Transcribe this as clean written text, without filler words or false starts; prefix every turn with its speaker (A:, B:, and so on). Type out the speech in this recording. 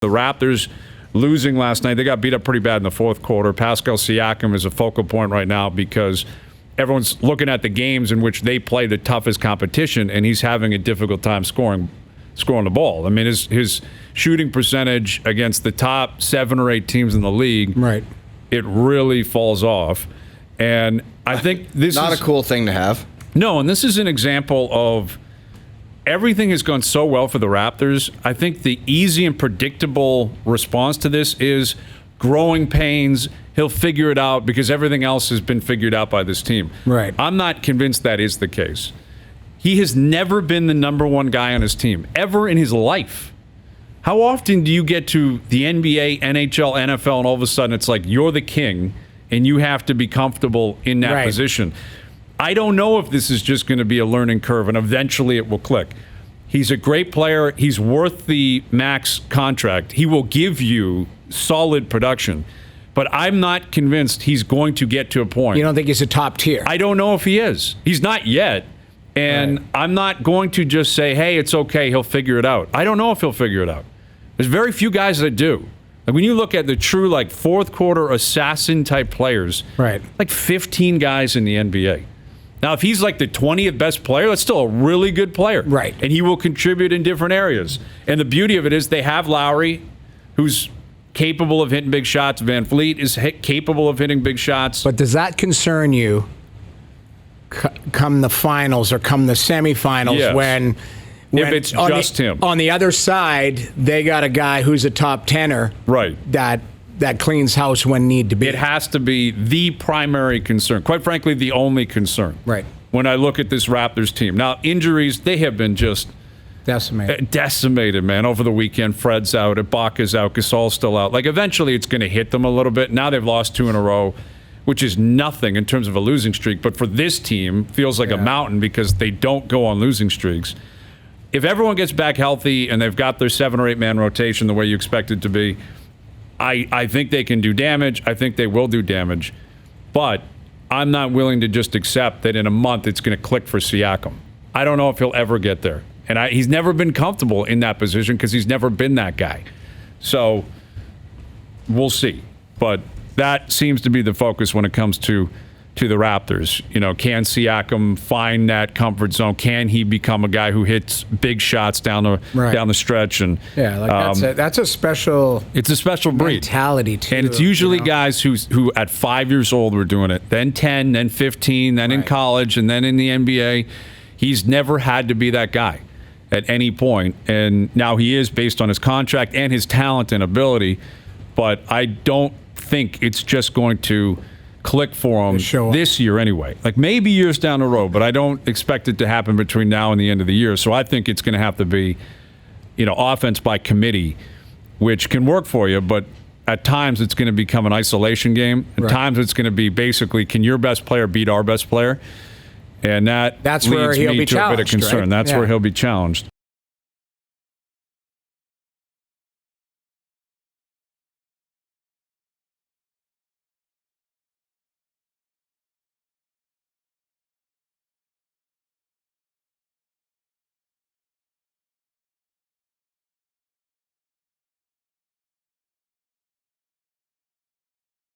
A: The Raptors losing last night, they got beat up pretty bad in the fourth quarter. Pascal Siakam is a focal point right now because everyone's looking at the games in which they play the toughest competition, and he's having a difficult time scoring the ball. I mean, his shooting percentage against the top 7 or 8 teams in the league,
B: right,
A: it really falls off. And I think this
C: not
A: is
C: a cool thing to have.
A: No, and this is an example of everything has gone so well for the Raptors. I think the easy and predictable response to this is growing pains. He'll figure it out because everything else has been figured out by this team.
B: Right.
A: I'm not convinced that is the case. He has never been the number one guy on his team, ever in his life. How often do you get to the NBA, NHL, NFL, and all of a sudden it's like you're the king and you have to be comfortable in that position? I don't know if this is just going to be a learning curve and eventually it will click. He's a great player. He's worth the max contract. He will give you solid production. But I'm not convinced he's going to get to a point.
B: You don't think he's a top tier?
A: I don't know if he is. He's not yet. And I'm not going to just say, hey, it's okay, he'll figure it out. I don't know if he'll figure it out. There's very few guys that do. Like when you look at the true like fourth quarter assassin type players, like 15 guys in the NBA. Now, if he's like the 20th best player, that's still a really good player.
B: Right.
A: And he will contribute in different areas. And the beauty of it is they have Lowry, who's capable of hitting big shots. Van Fleet is capable of hitting big shots.
B: But does that concern you come the finals or come the semifinals when
A: if it's just him?
B: On the other side, they got a guy who's a top tenor.
A: Right.
B: That cleans house when need to be.
A: It has to be the primary concern. Quite frankly, the only concern.
B: Right.
A: When I look at this Raptors team. Now, injuries, they have been just decimated, man, over the weekend. Fred's out, Ibaka's out, Gasol's still out. Like, eventually it's going to hit them a little bit. Now they've lost 2 in a row, which is nothing in terms of a losing streak. But for this team, feels like a mountain because they don't go on losing streaks. If everyone gets back healthy and they've got their 7 or 8 man rotation the way you expect it to be, I think they can do damage. I think they will do damage. But I'm not willing to just accept that in a month it's going to click for Siakam. I don't know if he'll ever get there. And he's never been comfortable in that position because he's never been that guy. So we'll see. But that seems to be the focus when it comes to the Raptors. You know, can Siakam find that comfort zone? Can he become a guy who hits big shots down the stretch? And
B: that's a special.
A: It's a special breed
B: mentality too.
A: And it's usually guys who at 5 years old were doing it, then 10, then 15, then in college, and then in the NBA. He's never had to be that guy at any point, and now he is based on his contract and his talent and ability. But I don't think it's just going to click for him this year anyway. Like maybe years down the road, but I don't expect it to happen between now and the end of the year. So I think it's going to have to be, offense by committee, which can work for you, but at times it's going to become an isolation game. At times it's going to be basically, can your best player beat our best player? And that's
B: where
A: leads
B: he'll
A: me
B: be
A: to a bit of concern.
B: right?
A: That's where he'll be challenged.